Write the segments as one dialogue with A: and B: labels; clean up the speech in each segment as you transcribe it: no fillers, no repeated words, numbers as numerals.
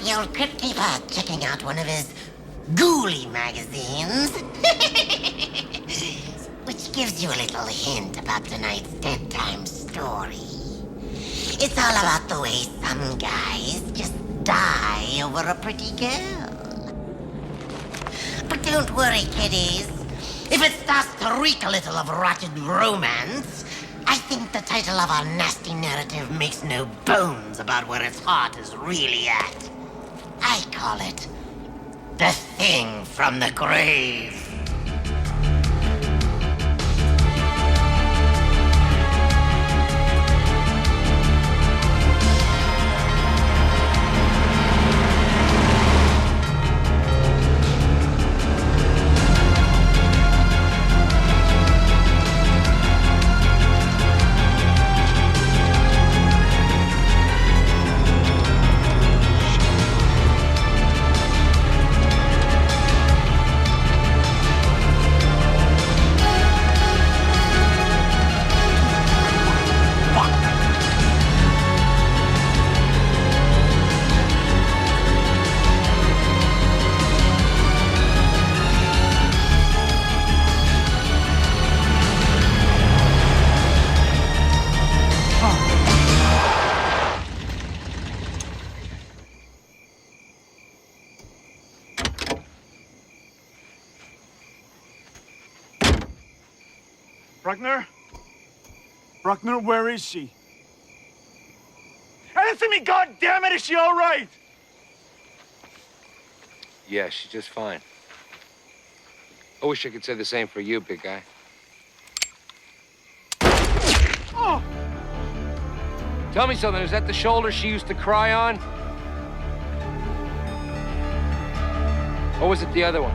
A: the old crypt keeper checking out one of his ghouly magazines. Which gives you a little hint about tonight's Dead Time story. It's all about the way some guys just die over a pretty girl. But don't worry, kiddies. If it starts to reek a little of rotted romance, I think the title of our nasty narrative makes no bones about where its heart is really at. I call it The Thing from the Grave.
B: Bruckner? Bruckner, where is she? Answer me, goddammit! Is she all right?
C: Yeah, she's just fine. I wish I could say the same for you, big guy.
B: Oh!
C: Tell me something, is that the shoulder she used to cry on? Or was it the other one?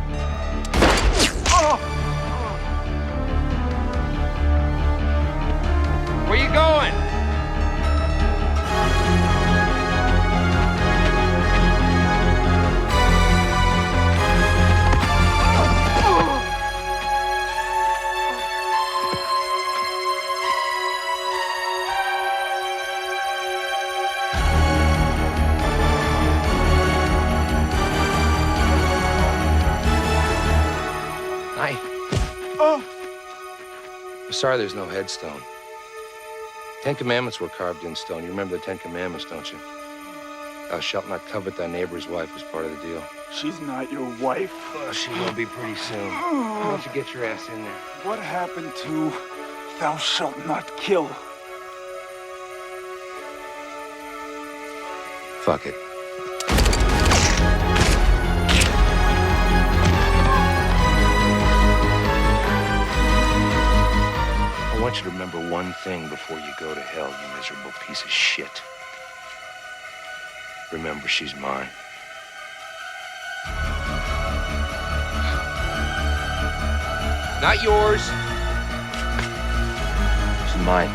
B: Oh!
C: Where you going? Hi.
B: Oh!
C: I'm sorry there's no headstone. 10 Commandments were carved in stone. You remember the 10 Commandments, don't you? Thou shalt not covet thy neighbor's wife was part of the deal.
B: She's not your wife.
C: Well, she will be pretty soon. Why don't you get your ass in there?
B: What happened to thou shalt not kill?
C: Fuck it. I want you to remember one thing before you go to hell, you miserable piece of shit. Remember, she's mine. Not yours. She's mine.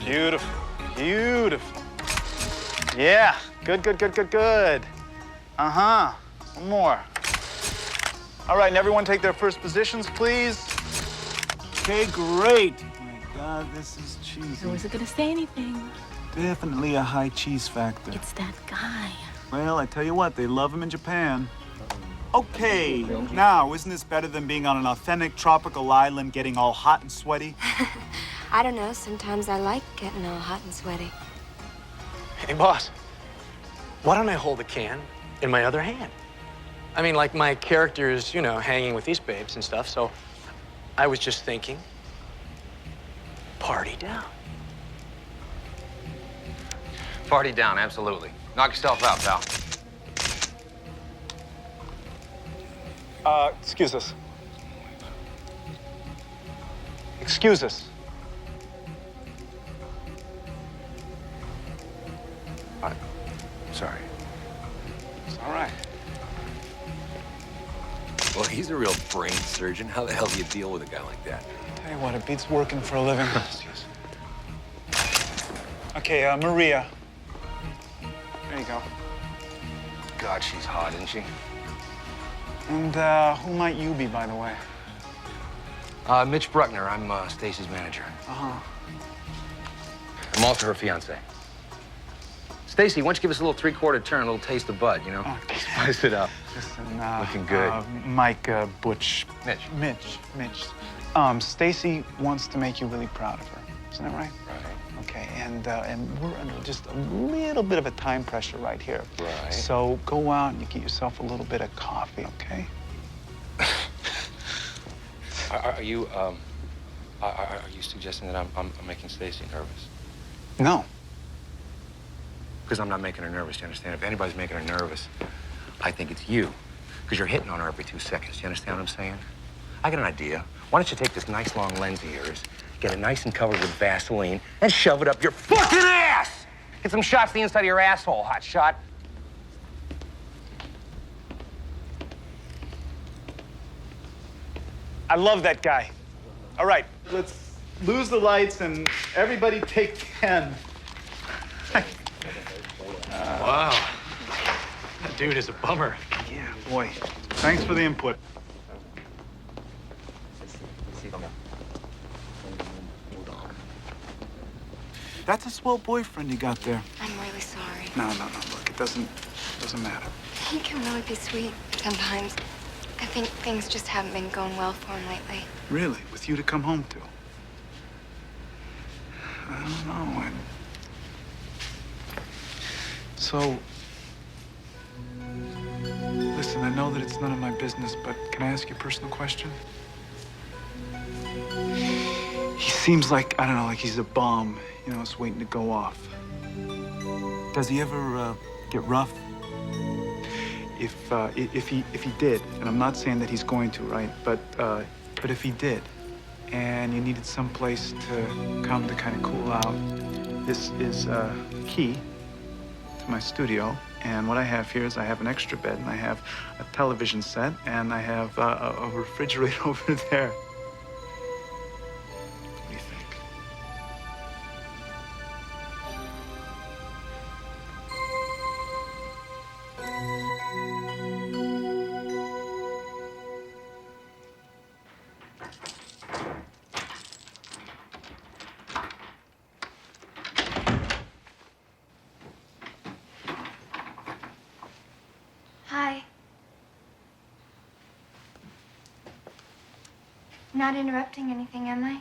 D: Beautiful, beautiful. Yeah, good, good, good, good, good. Uh-huh, one more. All right, and everyone take their first positions, please.
B: Okay, great. My God, this is cheesy.
E: I wasn't gonna say anything.
B: Definitely a high cheese factor.
E: It's that guy.
B: Well, I tell you what, they love him in Japan. Okay, now, isn't this better than being on an authentic tropical island getting all hot and sweaty?
F: I don't know. Sometimes I like getting all hot and sweaty.
G: Hey, boss, why don't I hold the can in my other hand? I mean, like my character's, you know, hanging with these babes and stuff, so I was just thinking, party down.
C: Party down, absolutely. Knock yourself out, pal.
D: Excuse us. Excuse us.
C: Sorry.
D: It's all right.
H: Well, he's a real brain surgeon. How the hell do you deal with a guy like that?
D: Tell you what, it beats working for a living. Okay, Maria. There you go.
C: God, she's hot, isn't she?
D: And who might you be, by the way?
C: Mitch Bruckner. I'm Stacy's manager.
D: Uh-huh.
C: I'm also her fiance. Stacy, why don't you give us a little three-quarter turn, a little taste of Bud, you know?
D: Okay.
C: Spice it up.
D: Listen,
C: Looking good.
D: Mike, Butch.
C: Mitch.
D: Mitch. Stacy wants to make you really proud of her. Isn't that right?
C: Right.
D: Okay, and we're under just a little bit of a time pressure right here.
C: Right.
D: So go out and you get yourself a little bit of coffee, okay?
C: Are you suggesting that I'm making Stacy nervous?
D: No.
C: Because I'm not making her nervous, you understand? If anybody's making her nervous, I think it's you. Because you're hitting on her every 2 seconds. You understand what I'm saying? I got an idea. Why don't you take this nice long lens of yours, get it nice and covered with Vaseline, and shove it up your fucking ass! Get some shots to the inside of your asshole, hot shot.
D: I love that guy. All right, let's lose the lights and everybody take 10.
G: Wow. That dude is a bummer.
D: Yeah, boy. Thanks for the input.
B: That's a swell boyfriend you got there.
F: I'm really sorry.
D: No. Look, it doesn't matter.
F: He can really be sweet sometimes. I think things just haven't been going well for him lately.
D: Really? With you to come home to? I don't know. So, listen, I know that it's none of my business, but can I ask you a personal question? He seems like, I don't know, like he's a bomb, you know, it's waiting to go off.
B: Does he ever get rough?
D: If he did, and I'm not saying that he's going to, right? But if he did, and you needed some place to come to kind of cool out, this is a key to my studio. And what I have here is I have an extra bed, and I have a television set, and I have a refrigerator over there. What do you think?
F: Hi. Not interrupting anything, am I?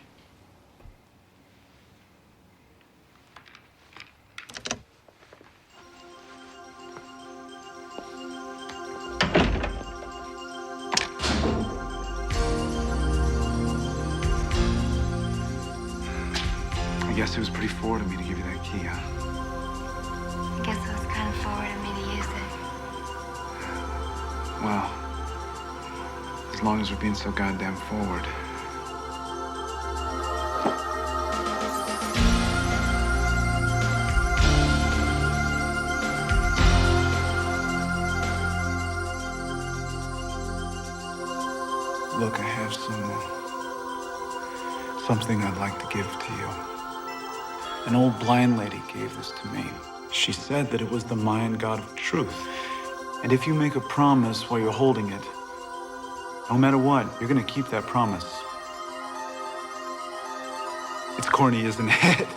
D: I guess it was pretty forward of me to give you that key, huh?
F: I guess it was kind of forward of me to use it.
D: Well, as long as we're being so goddamn forward. Look, I have something I'd like to give to you. An old blind lady gave this to me. She said that it was the Mayan god of truth. And if you make a promise while you're holding it, no matter what, you're gonna keep that promise. It's corny, isn't it?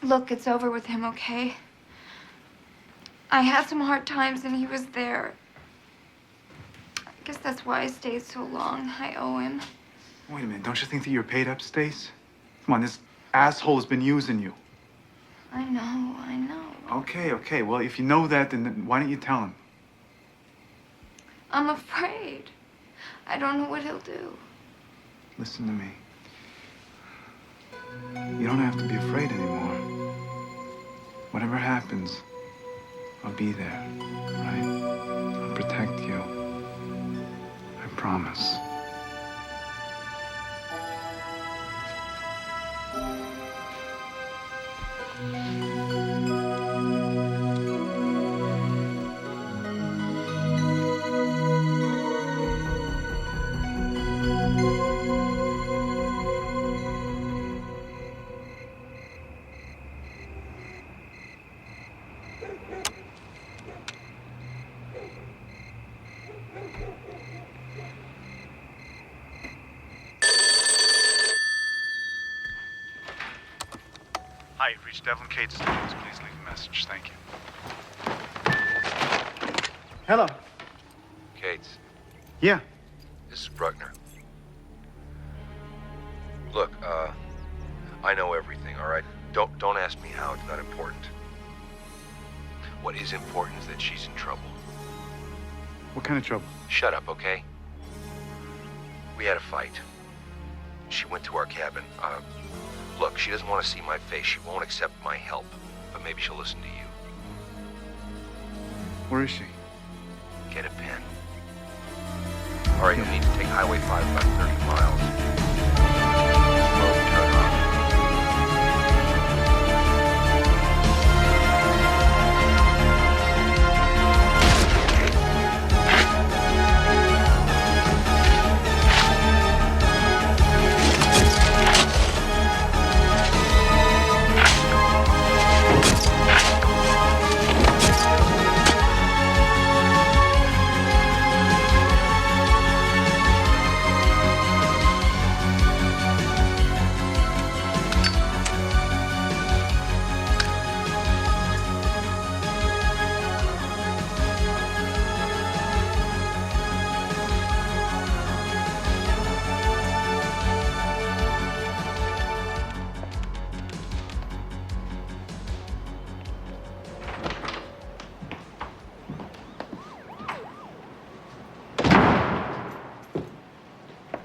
F: Look, it's over with him, okay? I had some hard times and he was there. I guess that's why I stayed so long. I owe him.
D: Wait a minute, don't you think that you're paid up, Stace? Come on, this asshole has been using you.
F: I know.
D: Okay, well, if you know that, then why don't you tell him?
F: I'm afraid. I don't know what he'll do.
D: Listen to me. You don't have to be afraid anymore. Whatever happens, I'll be there, right? I'll protect you. I promise. Hi, you've reached Devlin Cates. Please leave a message. Thank you. Hello.
H: Cates,
D: Yeah.
H: this is Bruckner. Look, I know everything, all right? Don't ask me how. It's not important. What is important is that she's in trouble.
D: What kind of trouble?
H: Shut up, okay? We had a fight. She went to our cabin. Look, she doesn't want to see my face. She won't accept my help. But maybe she'll listen to you.
D: Where is she?
H: Get a pen. All right, you'll need to take Highway 5 about 30 miles. Slow, turn off.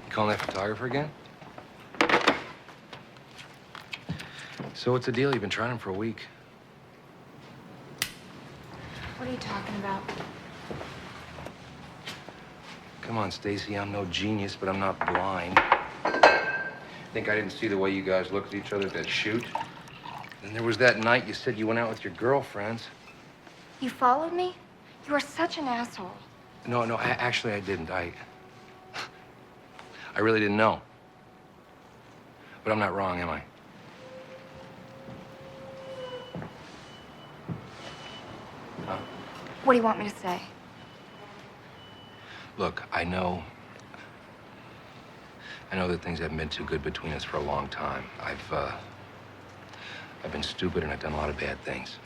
C: Calling that photographer again? So what's the deal? You've been trying him for a week.
F: What are you talking about?
C: Come on, Stacy, I'm no genius, but I'm not blind. Think I didn't see the way you guys looked at each other at that shoot? Then there was that night you said you went out with your girlfriends.
F: You followed me? You are such an asshole.
C: No, actually I didn't. I really didn't know. But I'm not wrong, am I? Huh?
F: What do you want me to say?
C: Look, I know that things haven't been too good between us for a long time. I've been stupid and I've done a lot of bad things.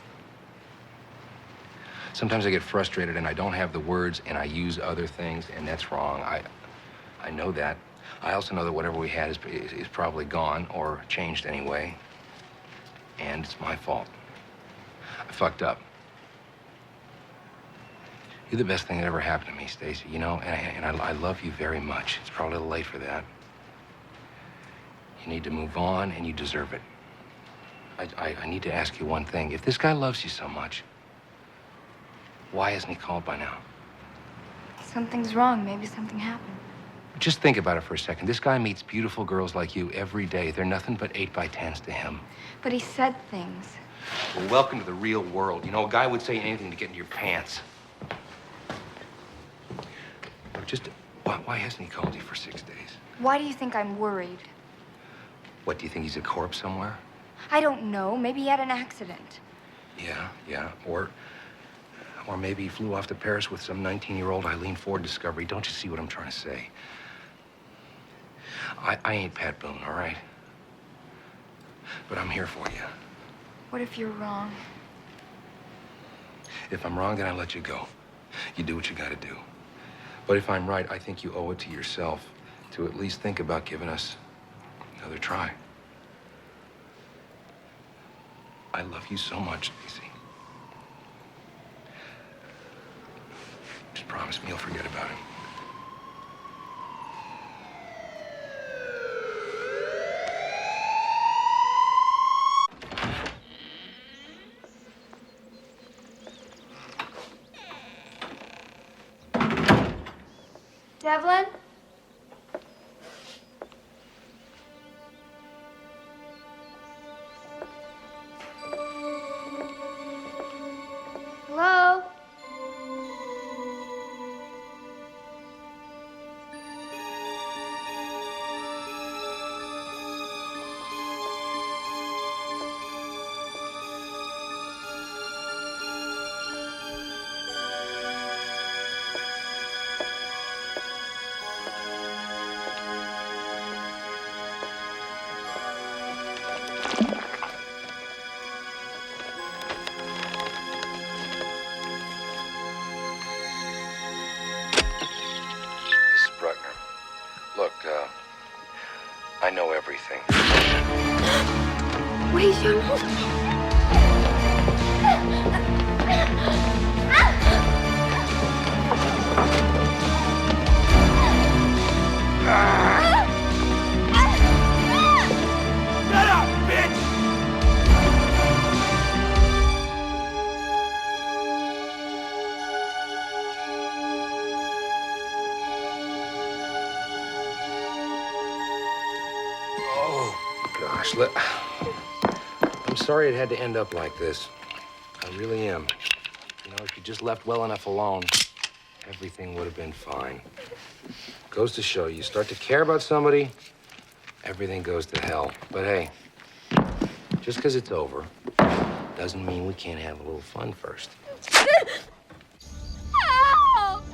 C: Sometimes I get frustrated and I don't have the words and I use other things, and that's wrong. I know that. I also know that whatever we had is probably gone or changed anyway, and it's my fault. I fucked up. You're the best thing that ever happened to me, Stacy, you know, and I love you very much. It's probably a little late for that. You need to move on, and you deserve it. I need to ask you one thing. If this guy loves you so much, why hasn't he called by now?
F: Something's wrong. Maybe something happened.
C: Just think about it for a second. This guy meets beautiful girls like you every day. They're nothing but 8x10s to him.
F: But he said things.
C: Well, welcome to the real world. You know, a guy would say anything to get in your pants. Just, why hasn't he called you for 6 days?
F: Why do you think I'm worried?
C: What, do you think he's a corpse somewhere?
F: I don't know. Maybe he had an accident.
C: Yeah. Or maybe he flew off to Paris with some 19-year-old Eileen Ford discovery. Don't you see what I'm trying to say? I ain't Pat Boone, all right? But I'm here for you.
F: What if you're wrong?
C: If I'm wrong, then I let you go. You do what you gotta do. But if I'm right, I think you owe it to yourself to at least think about giving us another try. I love you so much, Stacey. Just promise me you'll forget about it.
F: Devlin? Hello?
C: I know everything.
F: Wait, Jean.
B: Shut up, bitch!
C: Oh, gosh. I'm sorry it had to end up like this. I really am. You know, if you just left well enough alone, everything would have been fine. Goes to show you start to care about somebody, everything goes to hell. But hey, just because it's over doesn't mean we can't have a little fun first.
F: Help!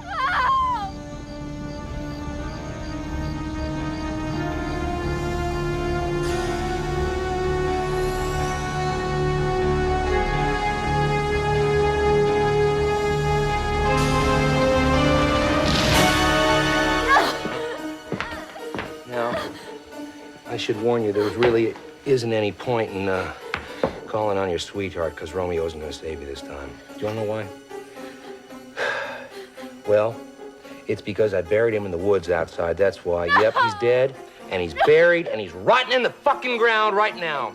F: Help!
C: I should warn you, there really isn't any point in calling on your sweetheart, because Romeo isn't going to save you this time. Do you want to know why? Well, it's because I buried him in the woods outside. That's why. Yep, he's dead, and he's buried, and he's rotting in the fucking ground right now.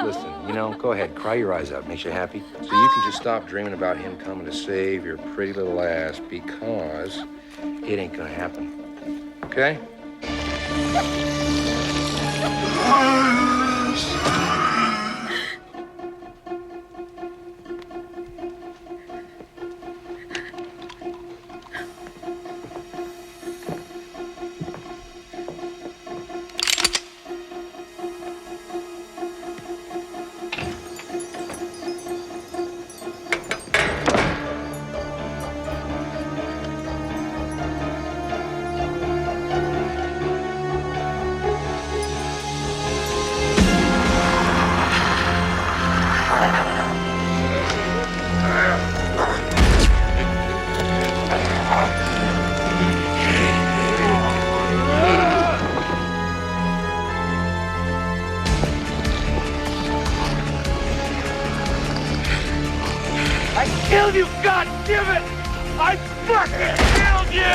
C: Listen, you know, go ahead, cry your eyes out. Makes you happy. So you can just stop dreaming about him coming to save your pretty little ass, because it ain't gonna happen. Okay?
B: Killed you, God damn it! I fucking killed you!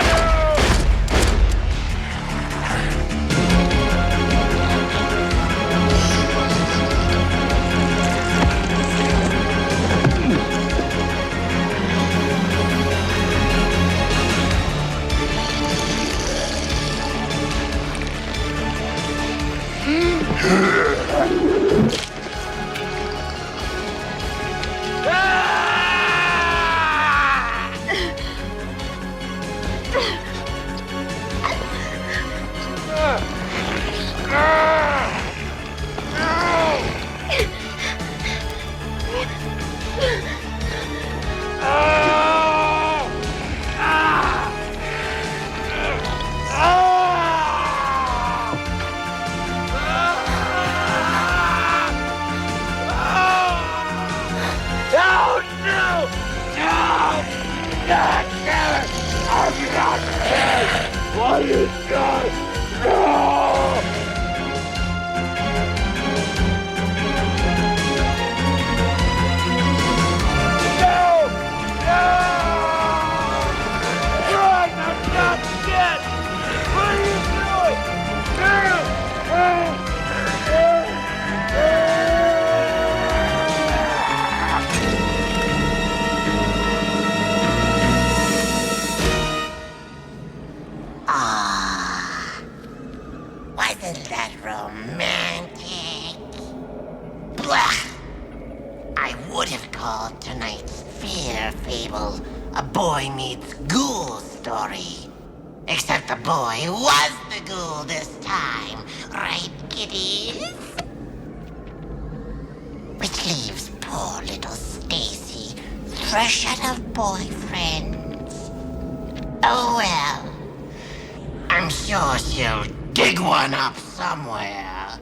A: Wasn't that romantic? Blah! I would have called tonight's fear fable a boy meets ghoul story. Except the boy was the ghoul this time, right, kiddies? Which leaves poor little Stacy fresh out of boyfriends. Oh well. I'm sure she'll dig one up somewhere.